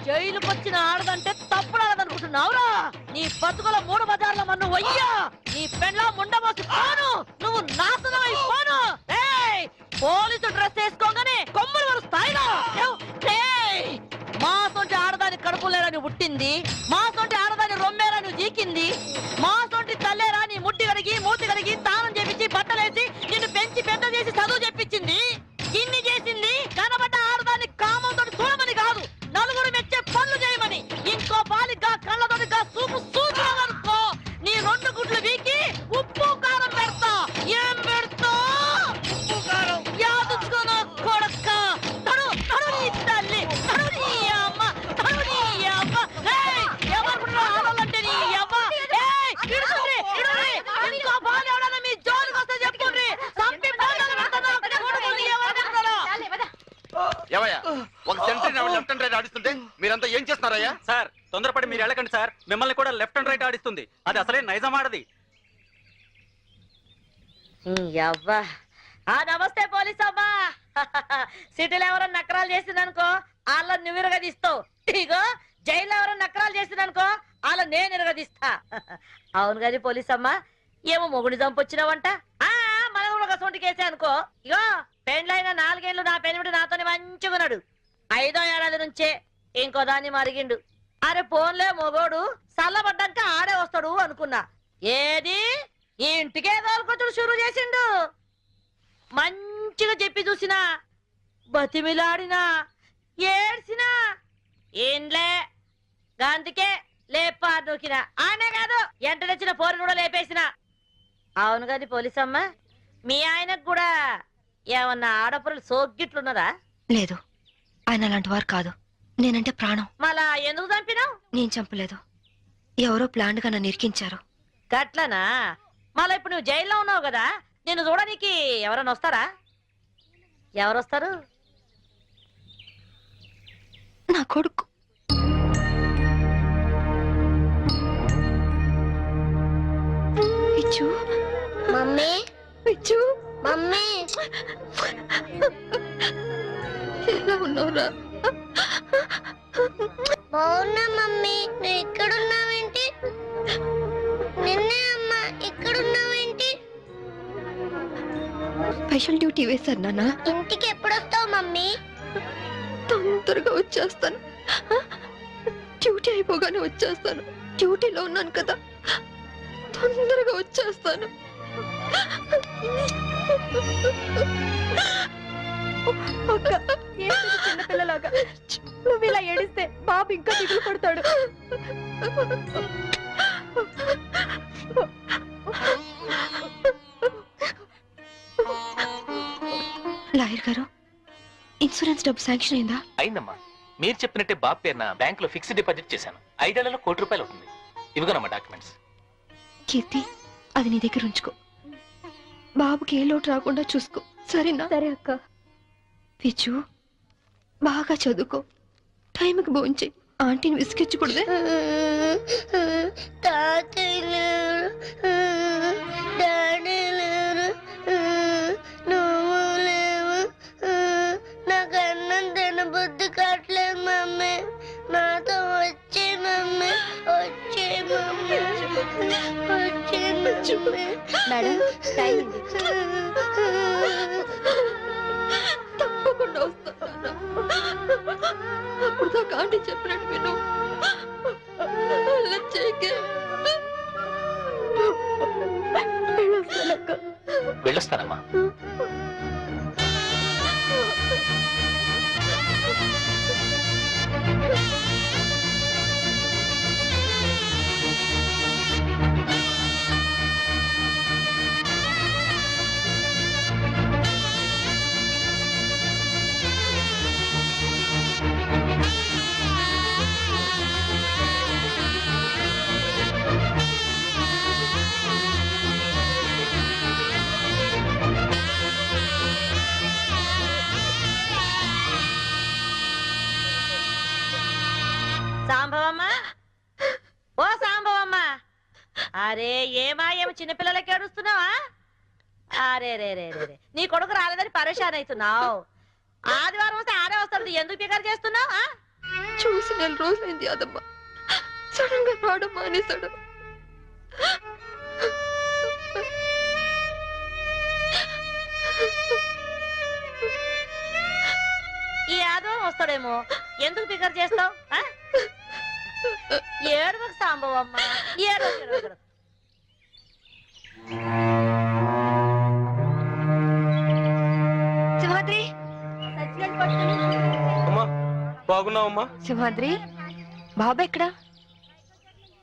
జైలుకొచ్చిన ఆడదంటే తప్పుడాలనుకుంటున్నావురా? నీ బతుకుల 3 బజార్ల మన్ను వయ్యా, నీ పెళ్ళ ముండమోసి పోను, నువ్వు నాశనం అయిపోను. పోలీసు డ్రెస్ వేసుకోగానే కొమ్ములు వారు స్థాయిలో మా సొంటి ఆడదాని కడుపులేరని పుట్టింది, మా సొంటి ఆడదాని రొమ్మేరని జీకింది, మా సొంటి తల్లేరా నీ ముట్టి కడిగి మూతి కడిగి తానం చేపించి బట్టలేసి నిన్ను పెంచి పెద్ద చేసి చదువు చెప్పించింది. ఇన్ని చేసింది కనబడ్డ ఆడదాన్ని కామంతో చూడమని కాదు, నలుగురు మెచ్చే పనులు చేయమని. ఇంకో పాలిగా కళ్ళతోటిగా సూపు సూచననుకో నీ 2 గుడ్లు వీకి ఉప్పు కారం పెడతా. ఏం పెడతా? ఉప్పు కారం యాదుకోను కొడక్క. తడు తడు నీ తల్లి, తడు నీ అమ్మ, తడు నీ అమ్మ. ఎవరు ఆడాలంటే నీ అమ్మ. ఇడుచుండ్రి ఇడుండ్రి, ఇంకో పాలు ఎవడన్నా మీ జోలికి వస్తే చెప్పుండ్రి. సంపి బాధలు పెడతాను. ఏవయ్యా, ఒక సెంటరీ లెఫ్ట్ అండ్ రైట్ ఆడిస్తుంటే మీరంతా ఏం చేస్తున్నారయ్యా? సార్ తొందరపడి మీరు వెళ్ళకండి సార్, మిమ్మల్ని కూడా లెఫ్ట్ అండ్ రైట్ ఆడిస్తుంది. అది అసలే నైజం ఆడది. నమస్తే పోలీస్ అమ్మా. సిటీలో ఎవరైనా నకరాలు చేసిందనుకో వాళ్ళ నువ్వు ఇరగదీస్తావు. ఇగో జైల్లో ఎవరైనా నకరాలు చేసిందనుకో వాళ్ళ నేను ఇరగదీస్తా. అవును కానీ పోలీస్ అమ్మా, ఏమో మొగుడి చంపొచ్చినావంట. మనం కూడా ఒక సొంటి కేసే అనుకో. ఇగో పెండ్లైన 4 ఏళ్ళు నా పెనిమిటి నాతోనే మంచిగున్నాడు. 5వ ఏడాది నుంచే ఇంకో దాన్ని మరిగిండు. అరే పోన్లే మొగోడు చల్లబడ్డాక ఆడే వస్తాడు అనుకున్నా. ఏది ఈ ఇంటికే తోలుకొచ్చుడు షురు చేసిండు. మంచిగా చెప్పి చూసినా, బతిమిలాడినా, ఏడ్చినా ఏంలే అందుకే లేపా నూకినా. ఆనే కాదు ఎంట తెచ్చిన పోరుని కూడా లేపేసిన. అవును కాని పోలీసమ్మ, మీ ఆయనకు కూడా ఏమన్నా ఆడపురలు సోగ్గిట్లున్నదా? లేదు, ఆయన అలాంటి వారు కాదు. నేనంటే ప్రాణం. మళ్ళా ఎందుకు చంపినావు? నేను చంపలేదు, ఎవరో ప్లాంట్ గా నన్ను ఇరికించారు. గట్లనా? మళ్ళా ఇప్పుడు నువ్వు జైల్లో ఉన్నావు కదా, నిన్ను చూడడానికి ఎవరైనా వస్తారా? ఎవరొస్తారు? నా కొడుకు. పిచ్చు మమ్మీ, పిచ్చు మమ్మీ ఎలా ఉన్నావురా? బాగున్నా మమ్మీ. నువ్వు ఇక్కడున్నావేంటి? నిన్నే అమ్మా, ఇక్కడున్నావేంటి? స్పెషల్ డ్యూటీ వేశారు నాన్న. ఇంటికి ఎప్పుడు వస్తావు మమ్మీ? తొందరగా వచ్చేస్తాను. డ్యూటీ అయిపోగానే వచ్చేస్తాను. డ్యూటీలో ఉన్నాను కదా, తొందరగా వచ్చేస్తాను. చిన్నపిల్లలాగా నువ్వు ఇలా ఏడిస్తే బాబు ఇంకా దిగులు పడతాడు. లాయర్ గారు, ఇన్సూరెన్స్ డబ్బు శాంక్షన్ అయిందా? అయిందమ్మా. మీరు చెప్పినట్టే బాబు పేరున బ్యాంక్ లో ఫిక్స్డ్ డిపాజిట్ చేశాను. 5 ఏళ్లలో ₹1,00,00,000 అవుతుంది. ఇవిగోనమ్మా డాక్యుమెంట్స్. కీర్తి, అది నీ దగ్గర ఉంచుకో. బాబుకి ఏ లోటు రాకుండా చూసుకో, సరేనా? సరే అక్క. పిచ్చు, బాగా చదువుకో, టైంకి భోంచే. ఆంటీని విసిగించకూడదే. తాతయ్య లేరు, డాడీ లేరు, నువ్వు లేవు. నాకు అన్నం తినబుద్ధి కావట్లేదు మమ్మీ. నాతో వచ్చే మమ్మీ, వచ్చే మమ్మీ, వచ్చే మమ్మీ. మేడం, టైం అయింది. తప్పకుండా వస్తాను. అప్పుడు దాకా ఆంటీ చెప్పినట్టు విను. అలా చేయకే. వెళ్ళొస్తానమ్మా. అరే ఏమా ఏమో చిన్నపిల్లలకి ఏడుస్తున్నావా? అరే రే రే రే రే. నీ కొడుకు రాలేదని పరేషాన్ అవుతున్నావు. ఆదివారం వస్తే ఆడే వస్తాడు, ఎందుకు పికర్ చేస్తున్నావు? చూసి 4 రోజులైంది యాదమ్మ. సడన్ గా రావడం మానేశాడు. ఈ ఆదివారం వస్తాడేమో, ఎందుకు పికర్ చేస్తావు? ఏడువకు సాంబవమ్మ, ఏడు. సింహాద్రి, బాగున్నావమ్మా? సింహాద్రి, బాబా ఎక్కడా?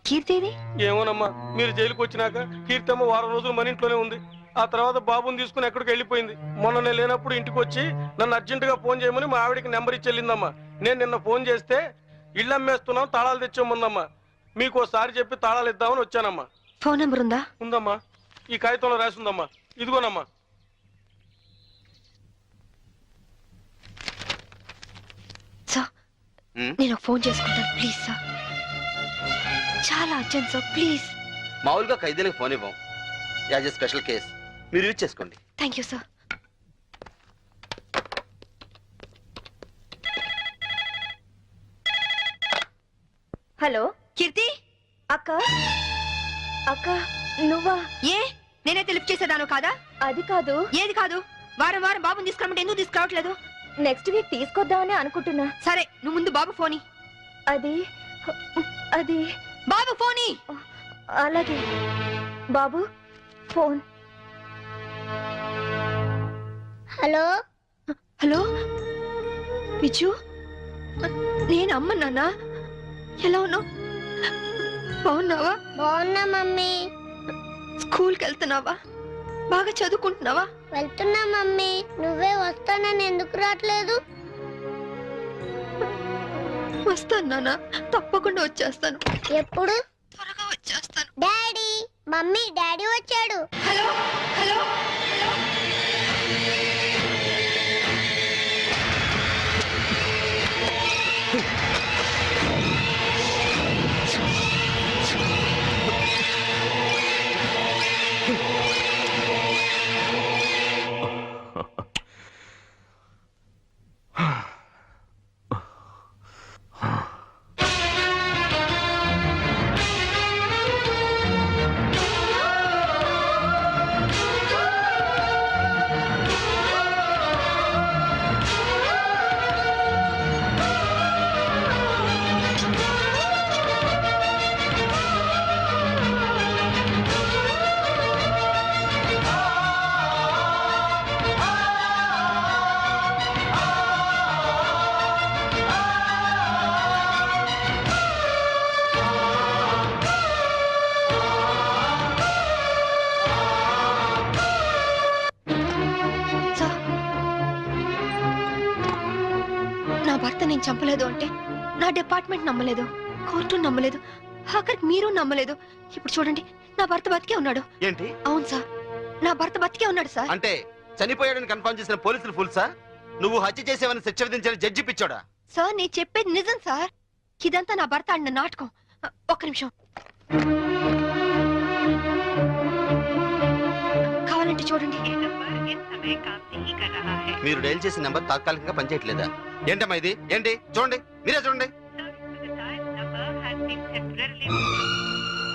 కీర్తిది? ఏమోనమ్మా, మీరు జైలుకి వచ్చినాక కీర్తమ్మ వారం రోజులు మన ఇంట్లోనే ఉంది. ఆ తర్వాత బాబుని తీసుకుని ఎక్కడికి వెళ్ళిపోయింది. మొన్న నేను లేనప్పుడు ఇంటికి వచ్చి నన్ను అర్జెంట్ గా ఫోన్ చేయమని మా ఆవిడికి నెంబర్ ఇచ్చి వెళ్ళిందమ్మా. నేను నిన్న ఫోన్ చేస్తే ఇళ్ళు అమ్మేస్తున్నాం, తాళాలు తెచ్చేముందమ్మా. మీకు ఒకసారి చెప్పి తాళాలు ఇద్దామని వచ్చానమ్మా. ఫోన్ నెంబర్ ఉందా? ఉందమ్మా, ఈ కాగితంలో రాసి ఉందమ్మా. ఇదిగోనమ్మా. సార్, నేను ఒక ఫోన్ చేసుకుంటాను ప్లీజ్ సార్. చాలా అర్జెంట్ సార్, ప్లీజ్. మామూలుగా ఖైదీలకు ఫోన్ ఇవ్వం, యాజ్ ఎ స్పెషల్ కేస్ మీరు యూజ్ చేసుకోండి. Thank you sir. హలో కీర్తి అక్క. అక్క నువ్వా? ఏ నేనే లిఫ్ట్ చేసేదాను కాదా? అది కాదు. ఏది కాదు? వారం వారం బాబుని తీసుకురమ్మంటే ఎందుకు తీసుకురావట్లేదు? నెక్స్ట్ వీక్ తీసుకొద్దామని అనుకుంటున్నా. సరే నువ్వు ముందు బాబు ఫోని. అది అది బాబు ఫోని. అలాగే బాబు ఫోన్. హలో హలో విజు, నేను అమ్మ నాన్న. ఎలా ఉన్నావు? బాగున్నావా? బాగున్నా మమ్మీ. స్కూల్కి వెళ్తున్నావా? బాగా చదువుకుంటున్నావా? వెళ్తున్నా మమ్మీ. నువ్వే వస్తానని ఎందుకు రావట్లేదు? వస్తాను నాన్న, తప్పకుండా వచ్చేస్తాను. ఎప్పుడు? త్వరగా వచ్చేస్తాను. డాడీ, మమ్మీ, డాడీ వచ్చాడు. Hello hello. నా భర్త నేను చంపలేదు అంటే నా డిపార్ట్మెంట్ నమ్మలేదు, కోర్టు నమ్మలేదు, ఆఖరికి మీరు నమ్మలేదు. ఇప్పుడు చూడండి, నా భర్త బతికే ఉన్నాడు. ఏంటి? అవును సార్, నా భర్త బతికే ఉన్నాడు సార్. అంటే చనిపోయాడని కన్ఫర్మ్ చేసిన పోలీసులు ఫుల్ సార్? నువ్వు హత్య చేసేవని శిక్ష విధించిన జడ్జి పిచ్చోడా? సార్ నేను చెప్పేది నిజం సార్. ఇదంతా నా భర్త ఆడిన నాటకం. ఒక్క నిమిషం కావాలంటే చూడండి. మీరు డైల్ చేసిన నెంబర్ తాత్కాలికంగా పనిచేయట్లేదా? ఏంటమ్మా ఇది? ఏంటి? చూడండి, మీరే చూడండి.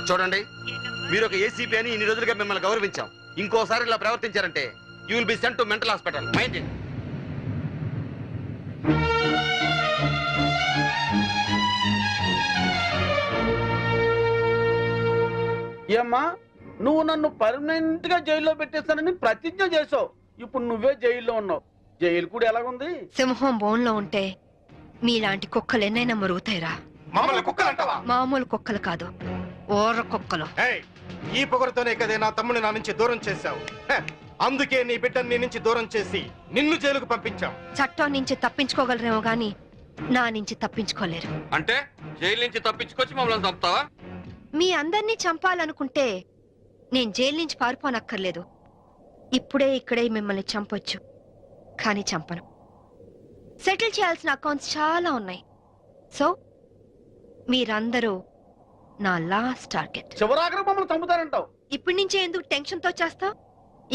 చూడండి, మీరు ఒక ఏసీపీ అని ఇన్ని రోజులుగా మిమ్మల్ని గౌరవించాం. ఇంకోసారి ఇలా ప్రవర్తించారంటే you will be sent to mental hospital. Mind it. ఏమ్మా, నువ్వు నన్ను పర్మనెంట్ గా జైల్లో పెట్టేస్తానని ప్రతిజ్ఞ చేసావు. ఇప్పుడు నువ్వే జైల్లో ఉన్నావు. జైలు కూడా ఎలాగుంది? సింహం బోన్లో ఉంటే మీలాంటి కుక్కలు ఎన్నైనా మరుగుతాయిరా. మామూలు కుక్కలు కాదు, ఓర్ర కుక్కలు. ఈ పొగరుతోనే కదే నా తమ్ముని నా నుంచి దూరం చేశావు. అందుకే నీ బిడ్డని నీ నుంచి దూరం చేసి నిన్ను జైలుకు పంపించాం. చట్టం నుంచి తప్పించుకోగలరేమో గాని నా నుంచి తప్పించుకోలేరు. అంటే జైలు నుంచి తప్పించుకొచ్చి మమ్మల్ని చంపుతావా? మీ అందరినీ చంపాలనుకుంటే నేను జైలు నుంచి పారిపోనక్కర్లేదు. ఇప్పుడే ఇక్కడే మిమ్మల్ని చంపొచ్చు, కానీ చంపను. సెటిల్ చేయాల్సిన అకౌంట్స్ చాలా ఉన్నాయి. సో మీరందరూ నా లాస్ట్ టార్గెట్. చివరాఖరి మమ్మల్ని చంపుతారంటావు. ఇప్పటి నుంచే ఎందుకు టెన్షన్ తో చేస్తావు?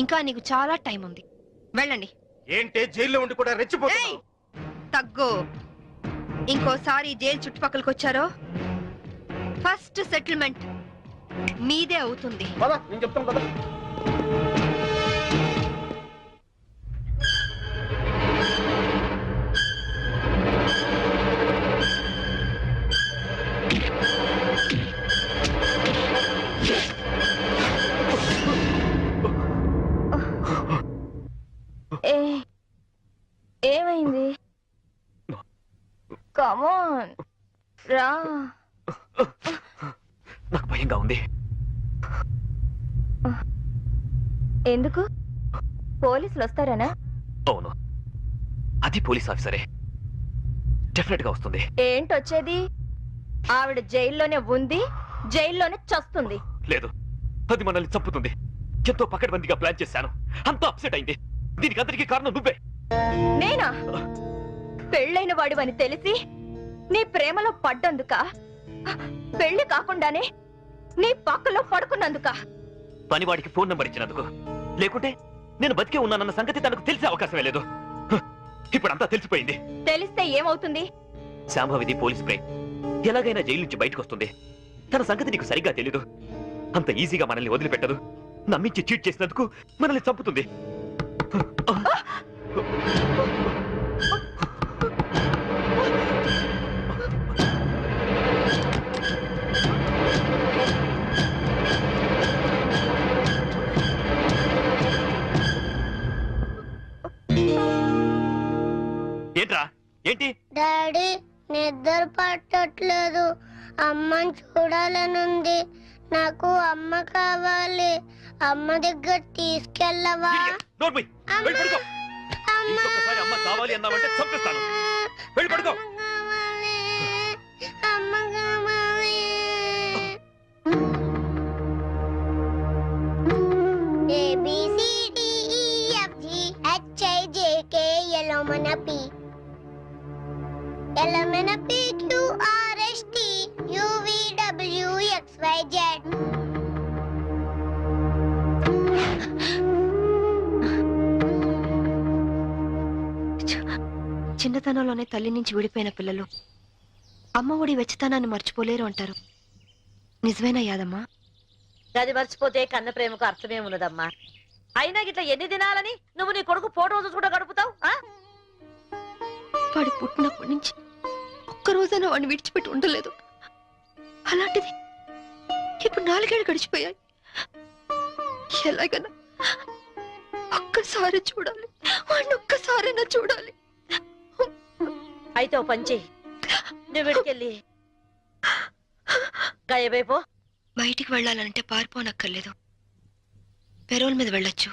ఇంకా నీకు చాలా టైం ఉంది. వెళ్ళండి. ఏంటే జైల్లో ఉండి కూడా రెచ్చిపోతున్నావు? తగ్గు. ఇంకోసారి జైలు చుట్టుపక్కలకి వచ్చారో ఫస్ట్ సెటిల్మెంట్ మీదే అవుతుంది. పద, నేను చెప్తాను కదా. ఏమైంది? కమాన్ రా. నాకు భయంగా ఉంది. ఎందుకు? పోలీసులు వస్తారనా? అవును, అది పోలీస్ ఆఫీసరే. డెఫినెట్ గా వస్తుంది. ఏంటొచ్చేది? ఆవిడ జైల్లోనే ఉంది, జైల్లోనే చస్తుంది. లేదు, అది మనల్ని చంపుతుంది. ఎంతో పకడ్బందీగా ప్లాన్ చేశాను. అంతా అప్సెట్ అయింది. దీనికి అందరికీ కారణం నువ్వే. నేనా? పెళ్ళైన వాడివని తెలిసి నీ ప్రేమలో పడ్డందుక? పెళ్లి కాకుండానే నీ పక్కలో పడుకున్నందుక? పనివాడికి ఫోన్ నంబర్ ఇచ్చినందుకు. లేకుంటే నేను బతికే ఉన్నానన్న సంగతి తనకు తెలిసే అవకాశమే లేదు. ఇప్పుడు అంతా తెలిసిపోయింది. తెలిస్తే ఏమవుతుంది? శాంభవిది పోలీస్ బ్రెయిన్ ఎలాగైనా జైలు నుంచి బయటకు వస్తుంది. తన సంగతి నీకు సరిగ్గా తెలీదు. అంత ఈజీగా మనల్ని వదిలిపెట్టదు. నమ్మించి చీట్ చేసినందుకు మనల్ని చంపుతుంది. ఏంట్రా? ఏంటి? డాడీ నిద్ర పట్టట్లేదు. అమ్మని చూడాలనుంది. నాకు అమ్మ కావాలి. అమ్మ దగ్గర తీసుకెళ్ళవా? నోర్మై, వెళ్ళి పడుకో. ఇంకొకసారి అమ్మ కావాలి అన్నావంటే చంపేస్తాను. వెళ్ళి పడుకో. అమ్మ కావాలి. LMNOPQRSTUVWXYZ. చిన్నతనంలోనే తల్లి నుంచి విడిపోయిన పిల్లలు అమ్మ ఒడి వెచ్చతనాన్ని మర్చిపోలేరు అంటారు. నిజమేనా యాదమ్మా? గది మర్చిపోతే కన్న ప్రేమకు అర్థమే ఉన్నదమ్మా. అయినా గిట్లా ఎన్ని దినాలని నువ్వు నీ కొడుకు ఫోటో చూసుకుంటూ గడుపుతావు? వాడు పుట్టినప్పటి నుంచి ఒక్కరోజైనా వాడిని విడిచిపెట్టి ఉండలేదు. అలాంటిది ఇప్పుడు 4 ఏళ్ళు గడిచిపోయాయి. ఎలాగైనా ఒక్కసారి చూడాలి, వాడిని ఒక్కసారైనా చూడాలి. అయితే ఓ పంచి, నువ్వు విడికెళ్ళి గాయబైపో. బయటికి వెళ్ళాలంటే పారిపోనక్కర్లేదు. పెరోల్ మీద వెళ్ళొచ్చు.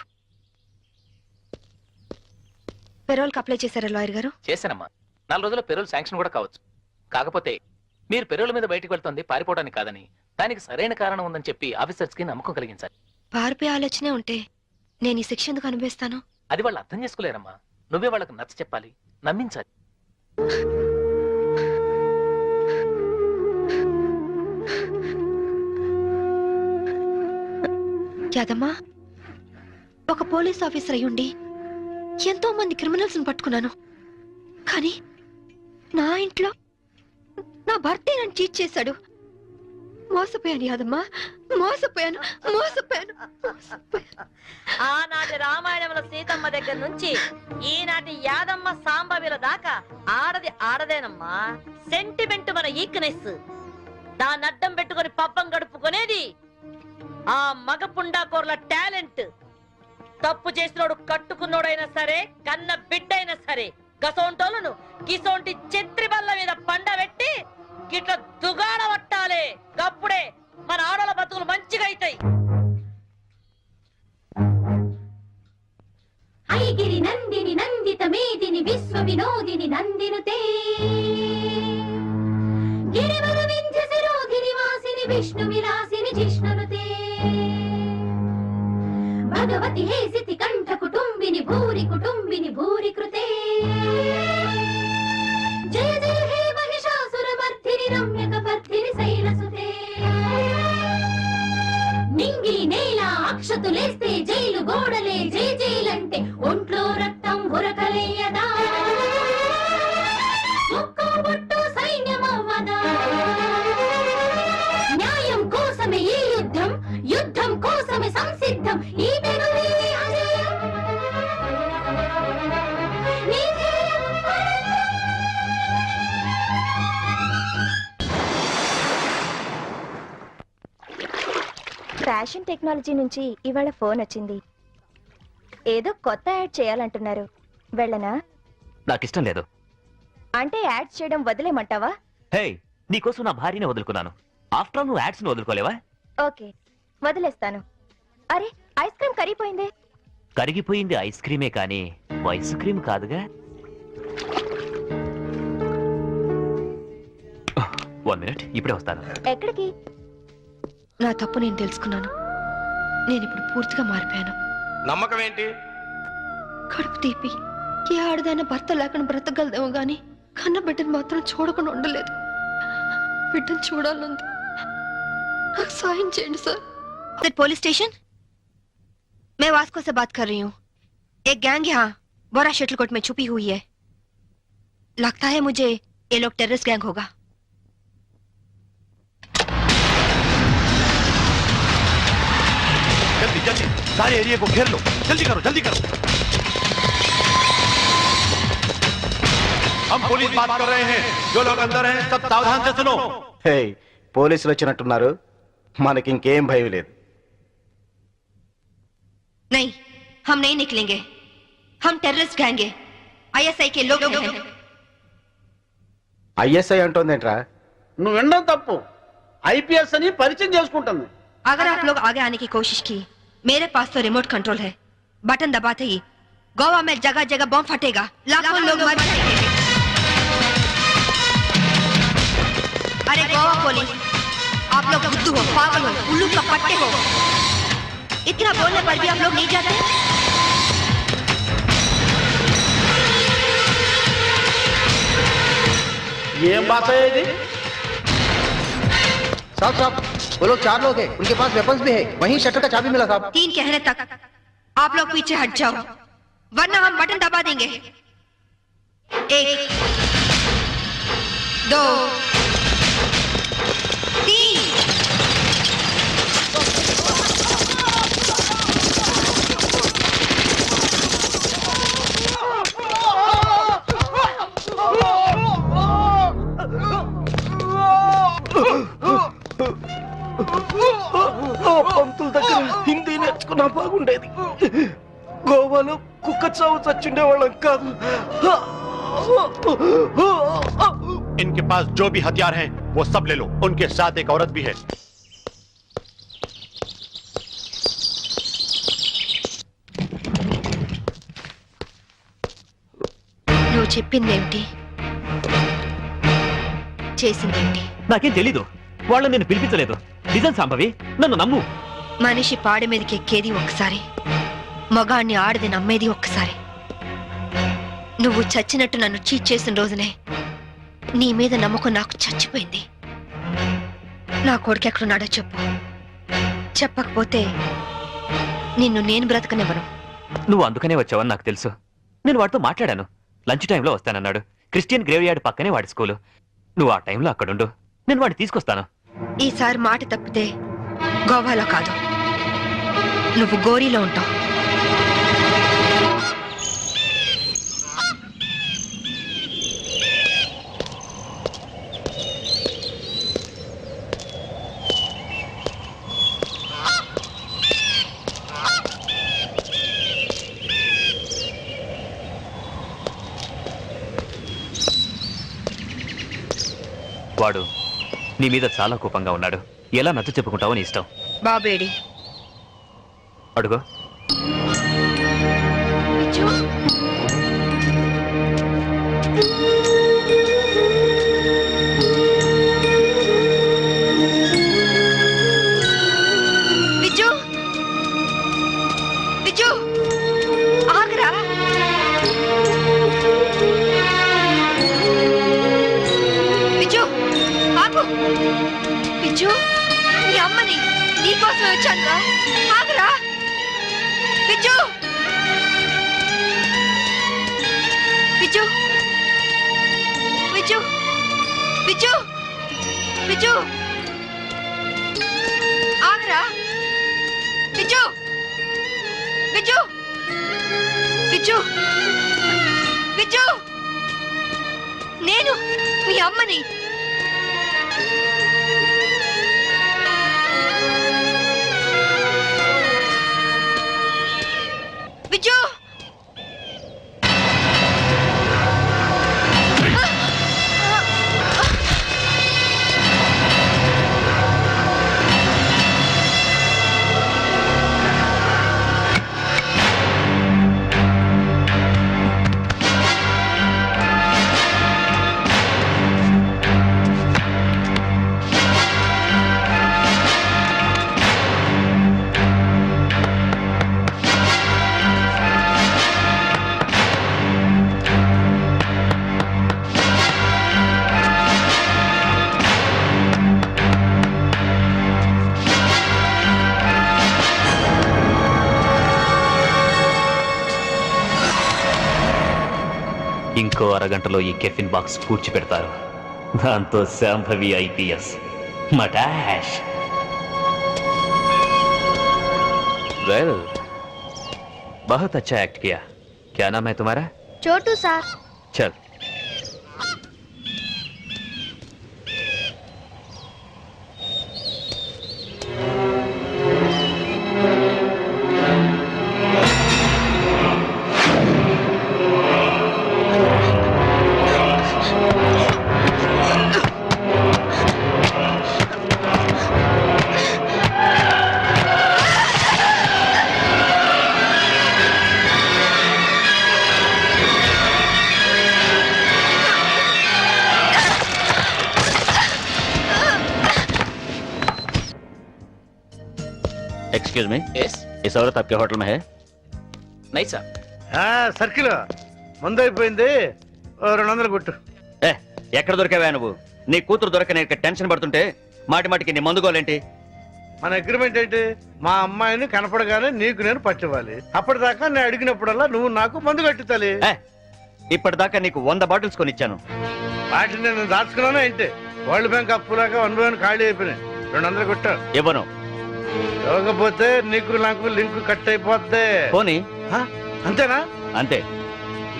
పెరోల్కి అప్లై చేశారా లాయర్ గారు? చేశానమ్మా. 4 రోజుల్లో పెరోల్ శాంక్షన్ కూడా కావచ్చు. కాకపోతే మీరు పెరోల్ మీద బయటికి వెళ్తుంది పారిపోవడానికి కాదని, దానికి సరైన కారణం ఉందని చెప్పి ఆఫీసర్స్ కి నమ్మకం కలిగించాలి. పారిపోయే ఆలోచనే ఉంటే నేను ఈ శిక్ష ఎందుకు అనుభవిస్తాను? అది వాళ్ళు అర్థం చేసుకోలేరమ్మా. నువ్వే వాళ్ళకి నచ్చ చెప్పాలి, నమ్మించాలి. యాదమ్మా, ఒక పోలీస్ ఆఫీసర్ అయ్యుండి ఎంతో మంది క్రిమినల్స్ పట్టుకున్నాను. కానీ నా ఇంట్లో నా భర్తే నన్ను చీట్ చేశాడు. మోసపోయాను యాదమ్మా, మోసపోయాను. ఆనాటి రామాయణంలో సీతమ్మ దగ్గర నుంచి ఈనాటి యాదమ్మ సాంబవిల దాకా ఆడది ఆడదేనమ్మా. సెంటిమెంట్ మన ఈక్నెస్. దాన్ని అడ్డం పెట్టుకుని పబ్బం గడుపుకునేది ఆ మగ పుండాకోర్ల టాలెంట్. తప్పు చేసినోడు కట్టుకున్నోడైనా సరే, కన్న బిడ్డైనా సరే, గసోంటోలను గిసోంటి చెత్రి బల్ల మీద పండబెట్టి గిట్ల దుగాడ పట్టాలే. అప్పుడే మన ఆడల బతుకులు మంచిగా అవుతాయి. ఐగిరి నందిని నందిత మేదిని విశ్వ వినోదిని నందినుతే గిరివర వింధ్య శిరోధిని వాసిని విష్ణు విలాసిని జిష్ణునుతే భగవతి హేసితి కంఠ కుటుంబిని భూరి కృతే జయ జయ హే మహిషాసుర మర్ధిని రమ్యక పర్ధిని శైలసుతే అక్షతులేస్తే జైలు గోడలే జై జైలంటే ఒంట్లో రక్తం ఉరకలేయదా ముక్కు బొట్టు సైన్యమవ్వదా న్యాయం కోసమే ఈ యుద్ధం యుద్ధం కోసమే సంసిద్ధం ఈ పెనులే అజయం నీ ధ్యేయం ఫ్యాషన్ టెక్నాలజీ నుంచి ఇవాళ ఫోన్ వచ్చింది. ఏదో కొత్త యాడ్ చేయాలంటున్నారు. వెళ్ళనా? నాకిష్టం లేదు. అంటే యాడ్ చేయడం వదిలేమంటావా? హే, నీకోసం నా భార్యనే వదులుకున్నాను. ఆఫ్టర్ ఆల్ నువ్వు యాడ్స్ ని వదులుకోలేవా? ఓకే, వదిలేస్తాను. అరే, ఐస్ క్రీమ్ కరిగిపోయింది. కరిగిపోయింది ఐస్ క్రీమే కానీ ఐస్ క్రీమ్ కాదుగా. 1 minute, ఇప్పుడే వస్తాను. ఎక్కడికి? నా తప్పు నేను తెలుసుకున్నాను. నేను ఇప్పుడు పూర్తిగా మారిపోయాను. నమ్మకం ఏంటి? కడుపు తీపి ఏ ఆడదైనా భర్త లేకుండా బ్రతకగలదేమో గాని కన్న బిడ్డను మాత్రం చూడకుండా ఉండలేదు. బిడ్డను చూడాలంది. నాకు సాయం చేయండి సార్. Police station? मैं वास्को से बात कर रही हूँ. एक गैंग यहाँ बोरा शटलकोट में छुपी हुई है. लगता है मुझे ये लोग टेररिस्ट गैंग होगा. जल्दी जल्दी सारे एरिया को घेर लो. जल्दी करो जल्दी करो. हम पुलिस बात कर रहे हैं. जो लोग अंदर हैं सब सावधान से सुनो. హే, పోలీసులు వచ్చినట్టున్నారు. మనకి ఇంకేం భయం లేదు. नहीं, हम नहीं निकलेंगे. हम टेररिस्ट गैंग है. ISI के लोग हैं. ఐఎస్ఐ అంటోందేంట్రా? నువ్వు వినడం తప్పు. ఐపీఎస్ అని పరిచయం చేసుకుంటుంది. अगर आप लोग आगे आने की कोशिश की, मेरे पास तो रिमोट कंट्रोल है. बटन दबाते ही गोवा में जगह जगह बम फटेगा. लाखों लोग मर जाएंगे. अरे गोवा पुलिस, आप लोग बुद्धू हो, पागल हो, उल्लू का पट्टे हो. इतना बोलने पर भी आप लोग नहीं जाते. ఏం భాష ఇది? साहब साहब, वो लोग 4 लोग हैं. उनके पास वेपन्स भी है. वहीं शटर का चाबी मिला साहब. 3 कहने तक आप लोग पीछे हट जाओ, वरना हम बटन दबा देंगे. 1 2 3. పంతుల దగ్గర హిందీ నేర్చుకున్నా బాగుండేది. గోవాలో కుక్క చావు చచ్చుండే వాళ్ళం కాదు. इनके पास जो भी हथियार हैं वो सब ले लो. उनके साथ एक औरत भी है. నువ్వు చెప్పిందేమిటి, చేసిందేమిటి? నాకేం తెలీదు. వాళ్ళని నేను పిలిపించలేదు. నిజం సంభవి, నన్ను నమ్ము. మనిషి పాడి మీదకి ఎక్కేది ఒక్కసారి, మగాణ్ణి ఆడది నమ్మేది ఒక్కసారి. నువ్వు చచ్చినట్టు నన్ను చీట్ చేసిన రోజునే నీ మీద నమ్మకం నాకు చచ్చిపోయింది. నా కొడుకు ఎక్కడున్నాడో చెప్పు. చెప్పకపోతే నిన్ను నేను బ్రతకనివ్వను. నువ్వు అందుకనే వచ్చావని నాకు తెలుసు. నేను వాడితో మాట్లాడాను. లంచ్ టైంలో వస్తానన్నాడు. క్రిస్టియన్ గ్రేవ్ యార్డ్ పక్కనే వాడి స్కూలు. నువ్వు ఆ టైంలో అక్కడుండు, నేను వాడిని తీసుకొస్తాను. ఈసారి మాట తప్పితే గోవాలో కాదు, నువ్వు గోరీలో ఉంటావు. వాడు నీ మీద చాలా కోపంగా ఉన్నాడు. ఎలా నచ్చ చెప్పుకుంటావో నీ ఇష్టం. బాబేడి అడుగు. విజు, విజు ఆగరా. విజు ఆగు. విజు, నీ అమ్మని నీకోసమే వచ్చాను రా. ఆగరా విజు, విజు, విజు, విజు, విజు, ఆగరా విజు, విజు, విజు, విజు, నేను మీ అమ్మని. విజు, ఇంకో అరగంటలో ఈ కెఫిన్ బాక్స్ కూర్చిపెడతారు. దాంతో శాంభవి ఐపీఎస్ మటాష్. वेल बहुत अच्छा एक्ट किया. क्या नाम है तुम्हारा? చోటు సార్. चल. एक्सक्यूज मी, यस, इस औरत आपके होटल में है? नहीं सर. సర్కిల్ మందు అయిపోయింది, 200 కొట్టు. ఏ ఎక్కడ దొరికావా నువ్వు? నీ కూతురు దొరకని టెన్షన్ పడుతుంటే మాటి మాటికి నీ మందుకోలేంటి? మన అగ్రిమెంట్ ఏంటి? మా అమ్మాయిని కనపడగానే నీకు నేను పట్టివ్వాలి. అప్పటిదాకా నేను అడిగినప్పుడల్లా నువ్వు నాకు మందు కట్టుతాలి. ఇప్పటిదాకా నీకు 100 బాటిల్స్ కొనిచ్చాను. వాటిని నేను దాచుకున్నాను ఏంటి? వరల్డ్ బ్యాంక్ అప్పులాగా 1 by 1 ఖాళీ అయిపోయినాయి. 200 కొట్టు. ఇవ్వను. ఇవ్వకపోతే నీకు నాకు లింక్ కట్ అయిపోద్ది. పోనీ. అంతేనా? అంతే.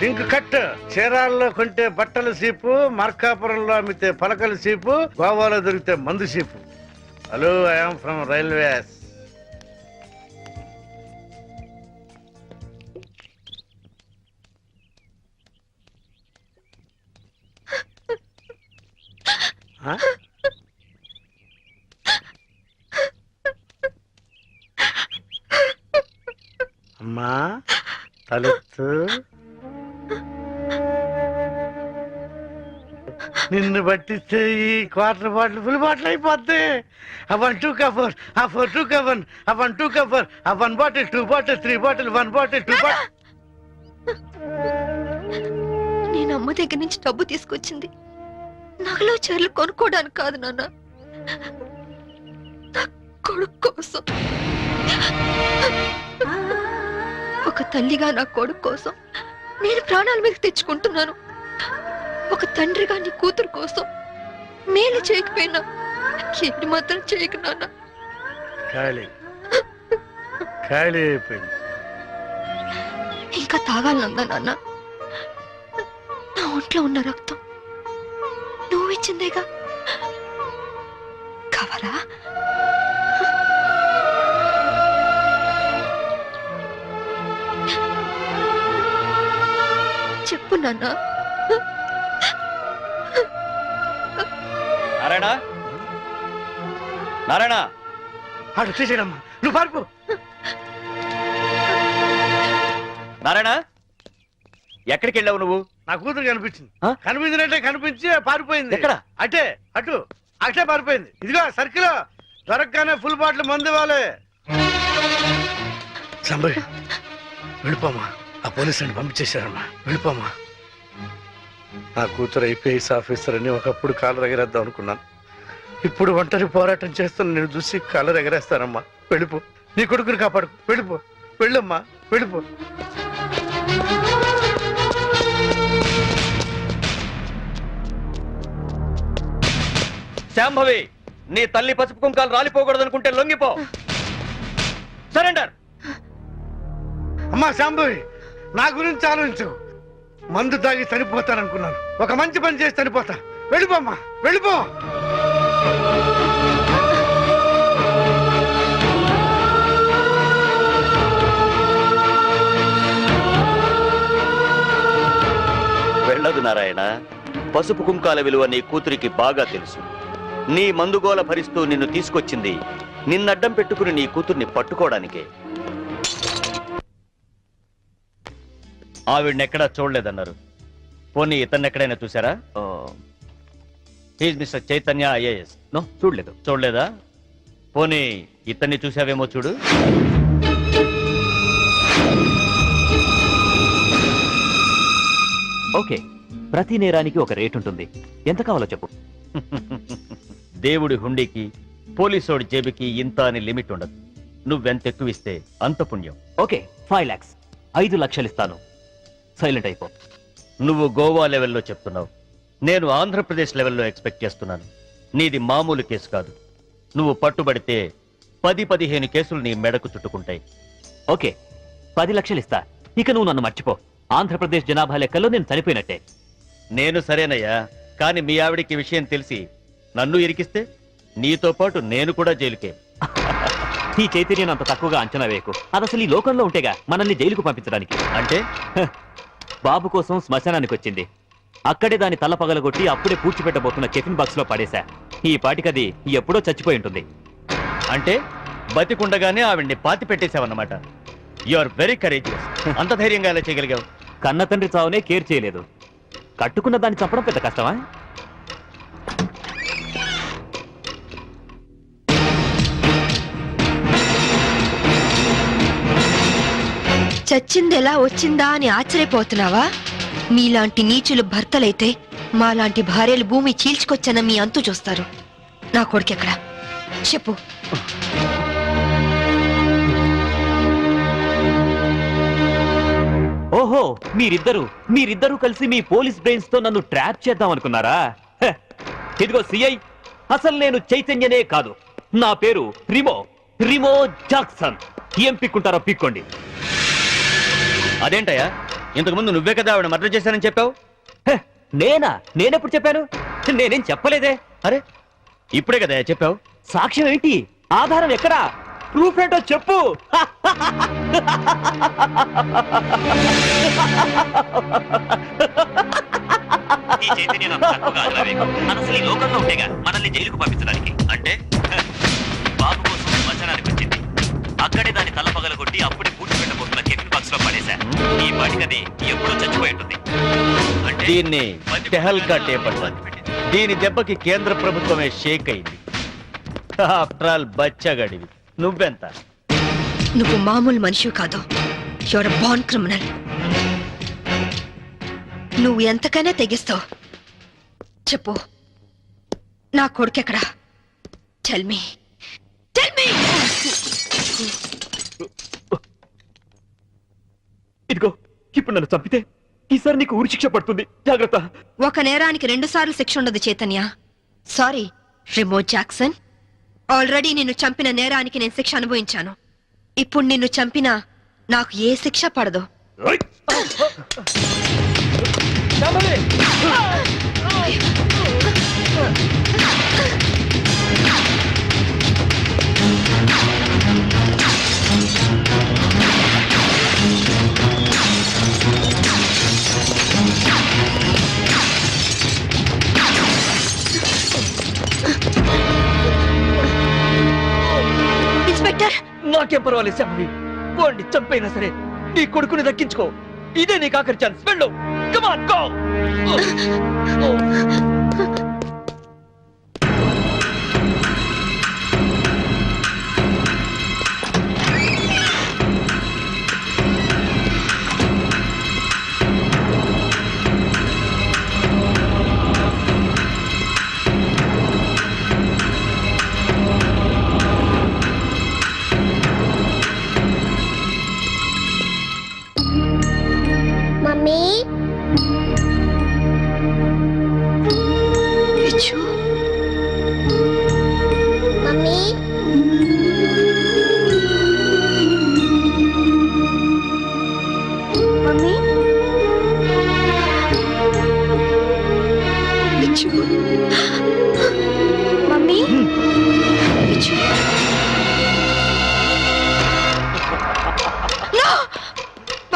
Link cut. చీరాల్లో కొంటే బట్టల సీపు, మార్కాపురంలో అమ్మితే పలకల సీపు, గోవాలో దొరికితే మందు cheap. Hello, I'm from railways. అమ్మా తలెత్తు. నిన్ను పట్టిస్తే ఈ క్వార్టర్ బాటిల్ ఫుల్ బాటిల్ అయిపోద్ది. ఆ 1 2 కవర్, ఆ 4 2 కవర్, ఆ 1 2 కవర్, ఆ 1 bottle 2 bottle 3 bottle 1 bottle 2 bottle. నేను అమ్మ దగ్గర నుంచి డబ్బు తీసుకొచ్చింది నగలు చీరలు కొనుక్కోవడానికి కాదు నాన్న, నా కొడుకు కోసం. ఒక తల్లిగా నా కొడుకు కోసం నేను ప్రాణాల మీద తెచ్చుకుంటున్నాను. ఒక తండ్రిగా నీ కూతురు కోసం మేలు చేయకపోయినా ఏడు మాత్రం చేయకు నాన్న. ఖాళీ ఖాళీ అయిపోయింది. ఇంకా తాగాలనుందా నాన్న? నా ఒంట్లో ఉన్న రక్తం నువ్వు ఇచ్చిందేగా. కావాలా? చెప్పు నాన్న. నారాయణ, నారాయణ, ఆడు తీసేయడమ్మా, నువ్వు పారిపో. నారాయణ, ఎక్కడికి వెళ్ళావు నువ్వు? నా కూతురు కనిపించింది. కనిపించినట్టే కనిపించి పారిపోయింది. ఎక్కడ? అటే అటు అటే పారిపోయింది. ఇదిగో సర్కిల్ దొరకగానే ఫుల్ బాటిల్ మందు ఇవ్వాలి. సంబరి వెళ్ళిపోమా, ఆ పోలీసుని పంపించేశారమ్మా, వెళ్ళిపోమా. నా కూతురు ఐపీఎస్ ఆఫీసర్ అని ఒకప్పుడు కాలు రగిరేద్దాం అనుకున్నాను. ఇప్పుడు ఒంటరి పోరాటం చేస్తున్న నేను చూసి కలర్ ఎగరేస్తానమ్మా. వెళ్ళిపో, నీ కొడుకుని కాపాడు. వెళ్ళిపో, వెళ్ళమ్మా, వెళ్ళిపో. శాంభవి, నీ తల్లి పసుపు కుంకాలు రాలిపోకూడదనుకుంటే లొంగిపో. సరెండర్. అమ్మా శాంభవి, నా గురించి ఆలోచించు. మందు తాగి చనిపోతాననుకున్నాను, ఒక మంచి పని చేసి చనిపోతా. వెళ్ళిపోమ్మా, వెళ్ళిపో. వెళ్ళదు నారాయణ. పసుపు కుంకాల విలువ నీ కూతురికి బాగా తెలుసు. నీ మందుగోల భరిస్తూ నిన్ను తీసుకొచ్చింది నిన్నడ్డం పెట్టుకుని నీ కూతుర్ని పట్టుకోవడానికే. ఆవిడనెక్కడా చూడలేదన్నారు. పోనీ ఇతన్నెక్కడైనా చూసారా? He's Mister Chaitanya IAS. No, చూడలేదు. చూడలేదా? పోనీ ఇతన్ని చూసావేమో చూడు. ఓకే, ప్రతి నేరానికి ఒక రేట్ ఉంటుంది. ఎంత కావాలో చెప్పు. దేవుడి హుండీకి పోలీసోడి జేబుకి ఇంత అని లిమిట్ ఉండదు. నువ్వెంత ఎక్కువ ఇస్తే అంత పుణ్యం. Okay, 5 lakhs. 5 లక్షలు ఇస్తాను. సైలెంట్ అయిపో. నువ్వు గోవా లెవెల్లో చెప్తున్నావు, నేను ఆంధ్రప్రదేశ్ లెవెల్లో ఎక్స్పెక్ట్ చేస్తున్నాను. నీది మామూలు కేసు కాదు. నువ్వు పట్టుబడితే 10-15 కేసులు నీ మెడకు చుట్టుకుంటాయి. ఓకే, 10 లక్షలు ఇస్తా. ఇక నువ్వు నన్ను మర్చిపో. ఆంధ్రప్రదేశ్ జనాభా లెక్కల్లో నేను చనిపోయినట్టే. నేను సరేనయ్యా, కానీ మీ ఆవిడికి విషయం తెలిసి నన్ను ఇరికిస్తే నీతో పాటు నేను కూడా జైలుకే. ఈ చైతన్యం అంత తక్కువగా అంచనా వేయకు. అది అసలు ఈ లోకంలో ఉంటేగా మనల్ని జైలుకు పంపించడానికి. అంటే బాబు కోసం శ్మశానానికి వచ్చింది. అక్కడే దాని తల పగలగొట్టి అప్పుడే పూడ్చిపెట్టబోతున్న టిఫిన్ బాక్స్ లో పడేశా. ఈ పాటికది ఎప్పుడో చచ్చిపోయి ఉంటుంది. అంటే బతికుండగానే ఆవిడ్ని పాతి పెట్టేశావన్నమాట. You are very courageous. అంత ధైర్యంగా ఎలా చేయగలిగావు? కన్న తండ్రి చావునే కేర్ చేయలేదు. కట్టుకున్న దాన్ని చంపడం పెద్ద కష్టమా? చచ్చింది ఎలా వచ్చిందా అని ఆశ్చర్యపోతున్నావా? మీలాంటి నీచులు భర్తలైతే మాలాంటి భార్యలు భూమి చీల్చుకొచ్చన్న మీ అంతు చూస్తారు. నా కొడుకెక్కడ చెప్పు. ఓహో, మీరిద్దరూ కలిసి మీ పోలీస్ బ్రెయిన్స్ తో నన్ను ట్రాప్ చేద్దాం అనుకున్నారా? ఇదిగో సిఐ, అసలు నేను చైతన్యనే కాదు. నా పేరు రిమో జాక్సన్. ఏం పిక్కుంటారో పిక్కోండి. అదేంటయ్యా, ఇంతకుముందు నువ్వే కదా ఆవిడ మర్డర్ చేశానని చెప్పావు. నేనెప్పుడు చెప్పాను? నేనేం చెప్పలేదే. అరే, ఇప్పుడే కదా చెప్పావు. సాక్ష్యం ఏంటి? ఆధారం ఎక్కడా? ప్రూఫ్ ఏంటో చెప్పు. ఈ లోకంలో ఉంటేగా మనల్ని జైలుకు పంపించడానికి. అంటే బాబు కోసం శ్మశానానికి వచ్చింది. అక్కడే దాని తల పగలగొట్టి అప్పుడే పూడ్చిపెట్టబోతున్న టిఫిన్ బాక్స్ లో పడేశా. ఈ పాటికది ఎప్పుడో చచ్చిపోయి ఉంటుంది. దీన్ని టెహల్కా టేప్ అంటారు. దీని దెబ్బకి కేంద్ర ప్రభుత్వమే షేక్ అయింది. ఆఫ్టర్ ఆల్ బచ్చగాడివి. నువ్వెంత? నువ్వు మామూలు మనిషి కాదు. Your born criminal. నువ్వు ఎంతకైనా తెగిస్తావు. చెప్పు, నా కొడుకెక్కడా? Tell me. ఇదిగో, ఇప్పుడు నన్ను చంపితే ఈసారి నీకు ఉరి శిక్ష పడుతుంది. జాగ్రత్త. ఒక నేరానికి 2 సార్లు శిక్ష ఉండదు Chaitanya. Sorry Remo Jackson. Already నిన్ను చంపిన నేరానికి నేను శిక్ష అనుభవించాను. ఇప్పుడు నిన్ను చంపినా నాకు ఏ శిక్ష పడదు. ఇన్స్పెక్టర్, నాకేం పర్వాలేదు శాంభవి. వాడిని చంపైనా సరే నీ కొడుకుని దక్కించుకో. ఇదే నీకు ఆఖరి ఛాన్స్. వెళ్ళు. Come on, go.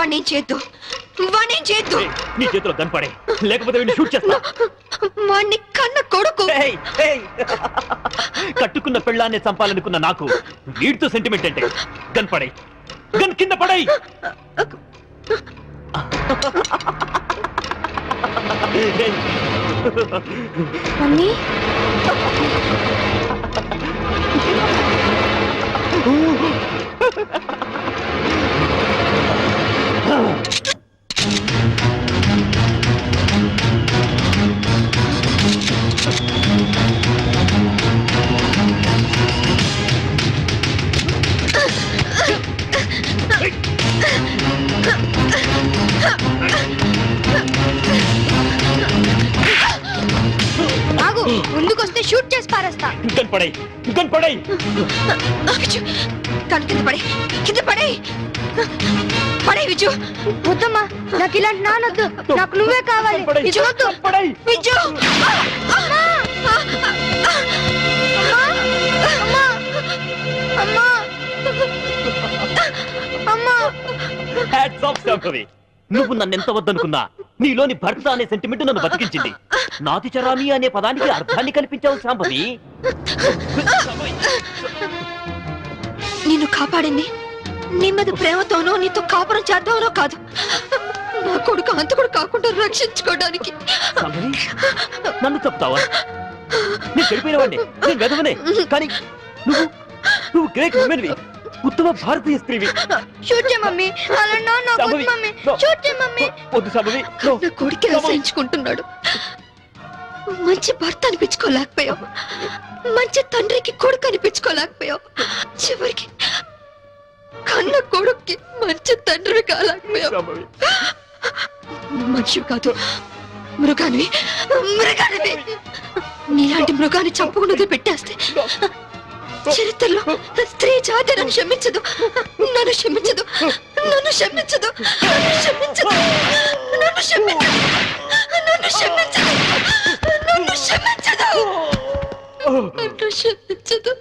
వాణ్ణేం చేద్దు, వాణ్ణేం చేద్దు. ఏయ్, నీ చేతిలో కనపడే, లేకపోతే వీడిని షూట్ చేస్తా. వాణ్ణి కన్న కొడుకు. ఏయ్, ఏయ్. కట్టుకున్న పెళ్ళాన్ని చంపాలనుకున్న నాకు వీడితో సెంటిమెంట్ అంటే కనపడే, గన్ కింద పడై. మమ్మీ ఆగు, ముందుకొస్తే షూట్ చేసి పారేస్తా. కనపడే, కనపడే. కన్ను కింద పడే, కింద పడే, పడే విజు. వద్దమ్మా, నాకు ఇలాంటి నానొద్దు, నాకు నువ్వే కావాలి. విజు వద్దు, విజు. అమ్మా! అమ్మా! అమ్మా! అమ్మా! Hats off, Shambhavi. నువ్వు నన్ను ఎంత వద్దనుకున్నా నీలోని భర్త అనే సెంటిమెంట్ నన్ను బతికించింది. నాతి చరామి అనే పదానికి అర్థాన్ని కల్పించావు శాంభవి. నిన్ను కాపాడింది నీ మీద ప్రేమతోనో నీతో కాపురం చేద్దామనో కాదు, నా కొడుకు అంతకుడు కాకుండా రక్షించుకోవడానికి. శాంభవి, నన్ను చెప్తావా? నేను చెడిపోయినవాడిని, నేను వెదవనే. కానీ నువ్వు నువ్వు గ్రేట్ ఉమెన్వి, ఉత్తమ భారతీయ స్త్రీవి. షూట్ చేయ మమ్మీ, అలా నా శాంభవి, మమ్మీ, no. షూట్ చేయ మమ్మీ. వద్దు శాంభవి, no. నా కొడుకే అసహించుకుంటున్నాడు. మంచి భర్త అనిపించుకోలేకపోయావు, మంచి తండ్రికి కొడుకు అనిపించుకోలేకపోయావు, చివరికి కన్న కొడుక్కి మంచి తండ్రి కాలేకపోయావు. శాంభవి, మనిషి కాదు, మృగానివి, మృగానివి. నీలాంటి మృగాన్ని చంపుకున్నది పెట్టేస్తే చరిత్రలో స్త్రీ జాతి నన్ను క్షమించదు, నన్ను క్షమించదు, నన్ను క్షమించదు, నన్ను క్షమించదు, నన్ను క్షమించదు, నన్ను క్షమించదు, నన్ను క్షమించదు, నన్ను క్షమించదు, నన్ను క్షమించదు.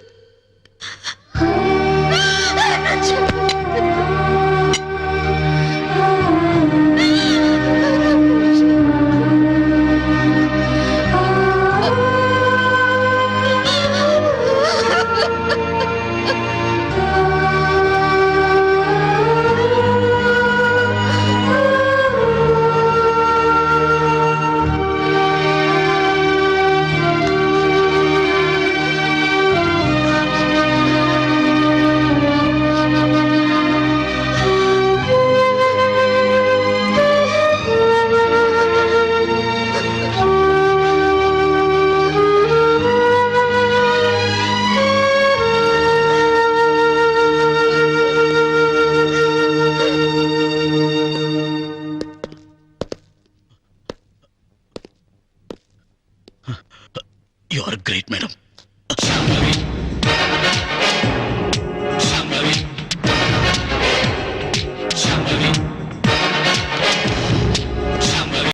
You are great, madam.